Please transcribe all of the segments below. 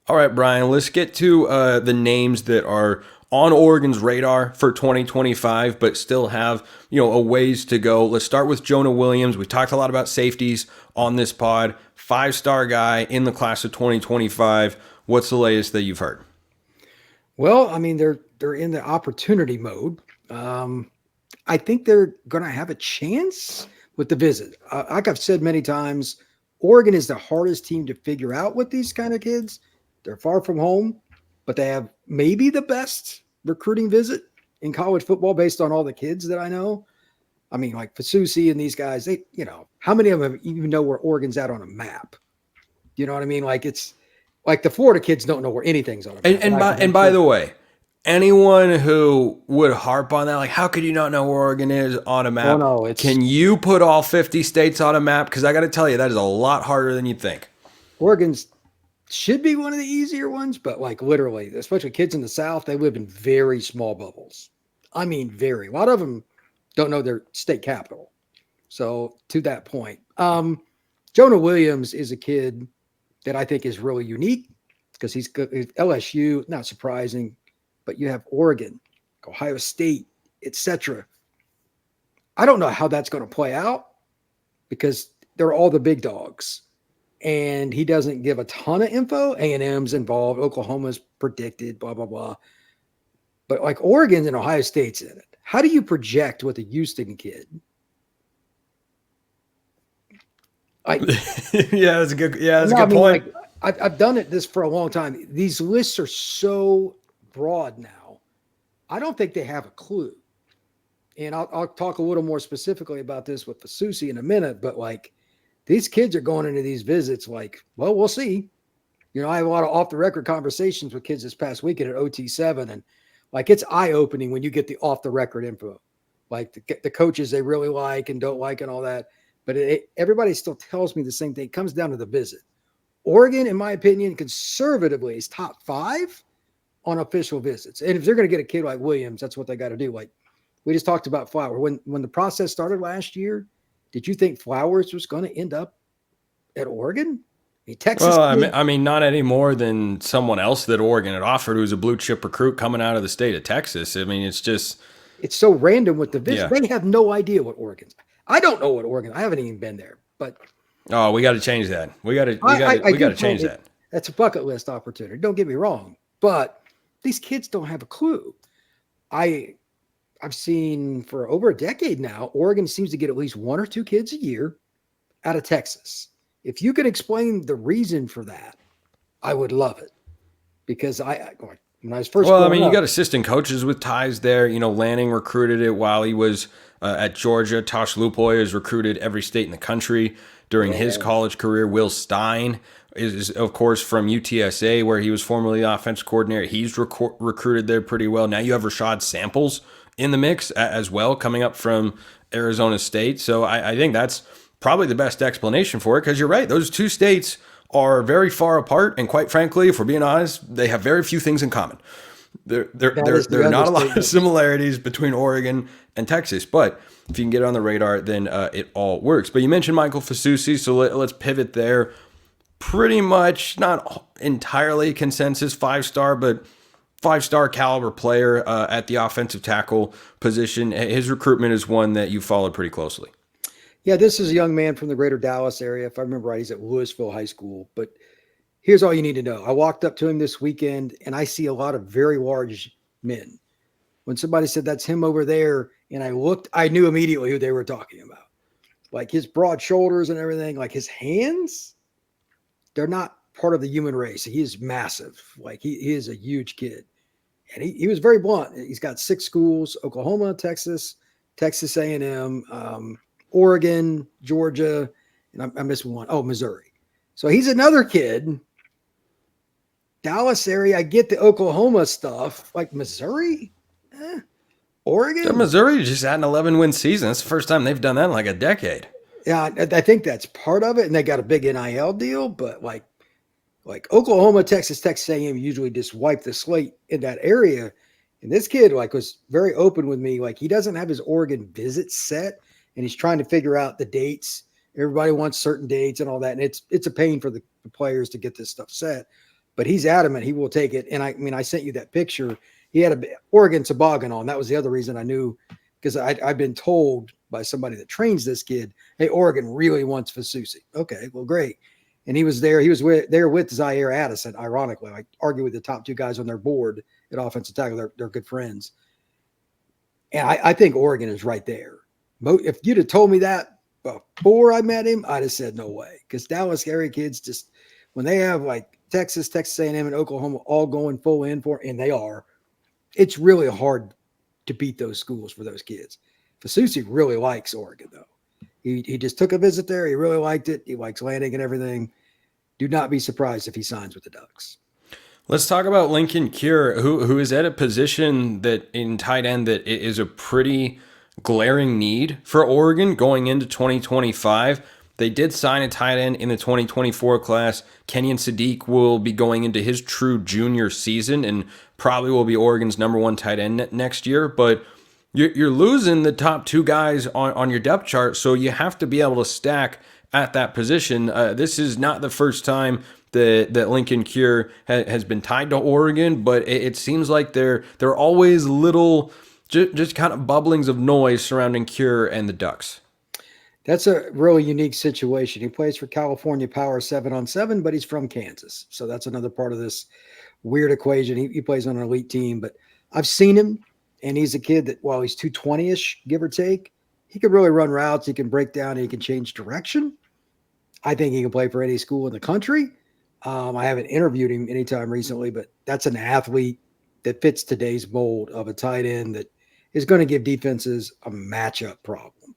All right, Brian, let's get to the names that are on Oregon's radar for 2025, but still have, a ways to go. Let's start with Jonah Williams. We talked a lot about safeties on this pod. 5-star guy in the class of 2025. What's the latest that you've heard? Well, I mean, they're in the opportunity mode. I think they're going to have a chance with the visit. Like I've said many times, Oregon is the hardest team to figure out with these kind of kids. They're far from home, but they have maybe the best recruiting visit in college football based on all the kids that I know. I mean, like Fasusi and these guys, how many of them even know where Oregon's at on a map? You know what I mean? Like it's like the Florida kids don't know where anything's on a And map. and by and by the way, anyone who would harp on that, like, how could you not know where Oregon is on a Oh map? no, it's Can you put all 50 states on a map? Because I got to tell you, that is a lot harder than you think. Oregon's should be one of the easier ones, but like literally, especially kids in the South, they live in very small bubbles. I mean, very. A lot of them don't know their state capital. So to that point, Jonah Williams is a kid that I think is really unique because he's good. LSU, not surprising, but you have Oregon, Ohio State, etc. I don't know how that's going to play out because they're all the big dogs and he doesn't give a ton of info. A&M's involved, Oklahoma's predicted, blah blah blah. But like Oregon and Ohio State's in it. How do you project with a Houston kid? I Yeah, that's a good. Yeah, that's a no, I good mean point. like I've done it this for a long time. These lists are so broad now. I don't think they have a clue. And I'll talk a little more specifically about this with Fasusi in a minute. But like these kids are going into these visits like, well, we'll see. I have a lot of off the record conversations with kids this past weekend at OT7, and like it's eye opening when you get the off the record info, like the coaches they really like and don't like and all that. But everybody still tells me the same thing. It comes down to the visit. Oregon, in my opinion, conservatively is top 5 on official visits. And if they're going to get a kid like Williams, that's what they got to do. Like we just talked about Flower. When the process started last year, did you think Flowers was going to end up at Oregon? I mean, Texas Well, kid, I mean, not any more than someone else that Oregon had offered, who's a blue chip recruit coming out of the state of Texas. I mean, it's just, it's so random with the visit. yeah. They have no idea what Oregon's. I don't know what Oregon. I haven't even been there, but Oh, we got to change that. I We got do to plan change it. that. That's a bucket list opportunity. Don't get me wrong, but these kids don't have a clue. I I've seen for over a decade now, Oregon seems to get at least 1 or 2 kids a year out of Texas. If you could explain the reason for that, I would love it because when I was first Well, I growing mean, you up, got assistant coaches with ties there. Lanning recruited it while he was at Georgia. Tosh Lupoy has recruited every state in the country during his yeah, college career. Will Stein is of course, from UTSA, where he was formerly the offensive coordinator. He's recruited there pretty well. Now you have Rashad Samples in the mix as well, coming up from Arizona State. So I think that's probably the best explanation for it because you're right. Those two states are very far apart, and quite frankly, if we're being honest, they have very few things in common. that is There the are not a lot of understatement. similarities between Oregon and Texas, but if you can get it on the radar, then it all works. But you mentioned Michael Fasusi, so let's pivot there. Pretty much not entirely consensus 5-star, but 5-star caliber player at the offensive tackle position. His recruitment is one that you followed pretty closely. Yeah, this is a young man from the greater Dallas area. If I remember right, he's at Louisville High School. But here's all you need to know. I walked up to him this weekend and I see a lot of very large men. When somebody said that's him over there, and I looked, I knew immediately who they were talking about. Like his broad shoulders and everything, like his hands, they're not part of the human race. He is massive. Like he is a huge kid. And he was very blunt. He's got 6 schools: Oklahoma, Texas, Texas A&M, Oregon, Georgia, and I'm missing one. Oh, Missouri. So he's another kid. Dallas area. I get the Oklahoma stuff. Like Missouri, So Oregon. Missouri just had an 11-win season. It's the first time they've done that in like a decade. Yeah, I think that's part of it, and they got a big NIL deal. But like Oklahoma, Texas, Texas A&M usually just wipe the slate in that area. And this kid like was very open with me. Like he doesn't have his Oregon visit set, and he's trying to figure out the dates. Everybody wants certain dates and all that, and it's a pain for the players to get this stuff set. but he's adamant he will take it. And I mean, I sent you that picture. He had a Oregon toboggan on. That was the other reason I knew, because I've been told by somebody that trains this kid, hey, Oregon really wants Fasusi. Okay, well, great. And he was there. He was there with Zaire Addison, ironically. I argue with the top two guys on their board at offensive tackle. They're good friends. And I think Oregon is right there. If you'd have told me that before I met him, I'd have said no way. Because Dallas area kids just, when they have like Texas A&M, and Oklahoma all going full in for, and they are, it's really hard to beat those schools for those kids. Fasusi really likes Oregon, though. He just took a visit there. He really liked it. He likes landing and everything. Do not be surprised if he signs with the Ducks. Let's talk about Linkon Cure, who is at a position that in tight end that is a pretty glaring need for Oregon going into 2025. They did sign a tight end in the 2024 class. Kenyon Sadiq will be going into his true junior season and probably will be Oregon's #1 tight end next year. But you're losing the top two guys on your depth chart, so you have to be able to stack at that position. This is not the first time that Linkon Cure has been tied to Oregon, but it seems like there are always little just kind of bubblings of noise surrounding Cure and the Ducks. That's a really unique situation. He plays for California Power 7-on-7, but he's from Kansas. So that's another part of this weird equation. He plays on an elite team, but I've seen him, and he's a kid that, while he's 220-ish, give or take, he can really run routes. He can break down. He can change direction. I think he can play for any school in the country. I haven't interviewed him anytime recently, but that's an athlete that fits today's mold of a tight end that is going to give defenses a matchup problem.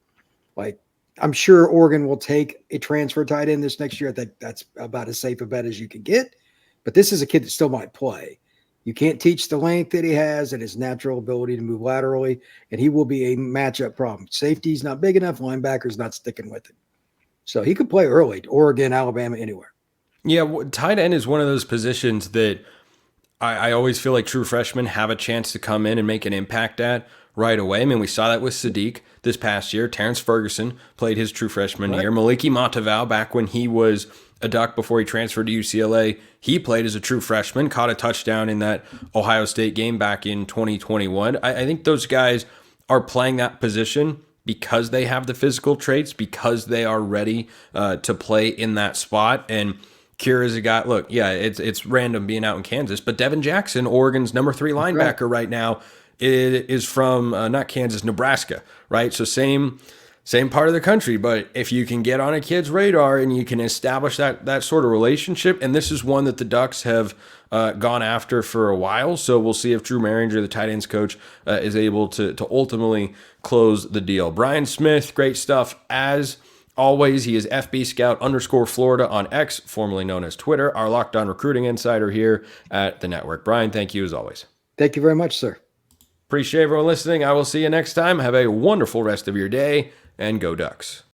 Like, I'm sure Oregon will take a transfer tight end this next year. I think that's about as safe a bet as you can get. But this is a kid that still might play. You can't teach the length that he has and his natural ability to move laterally, and he will be a matchup problem. Safety's not big enough. Linebacker's not sticking with it. So he could play early, Oregon, Alabama, anywhere. Yeah, tight end is one of those positions that I always feel like true freshmen have a chance to come in and make an impact at right away. I mean, we saw that with Sadiq this past year. Terrence Ferguson played his true freshman year. Maliki Monteval, back when he was a Duck before he transferred to UCLA, he played as a true freshman, caught a touchdown in that Ohio State game back in 2021. I think those guys are playing that position because they have the physical traits, because they are ready to play in that spot. And Cure is a guy, look, yeah, it's random being out in Kansas, but Devin Jackson, Oregon's #3 linebacker right now, is from not Kansas, Nebraska, right? So same part of the country, but if you can get on a kid's radar and you can establish that sort of relationship, and this is one that the Ducks have gone after for a while, so we'll see if Drew Maringer, the tight ends coach, is able to ultimately close the deal. Brian Smith, great stuff as always. He is FB Scout _Florida on X, formerly known as Twitter, our Locked On Recruiting Insider here at the network. Brian, thank you as always. Thank you very much, sir. Appreciate everyone listening. I will see you next time. Have a wonderful rest of your day, and go Ducks.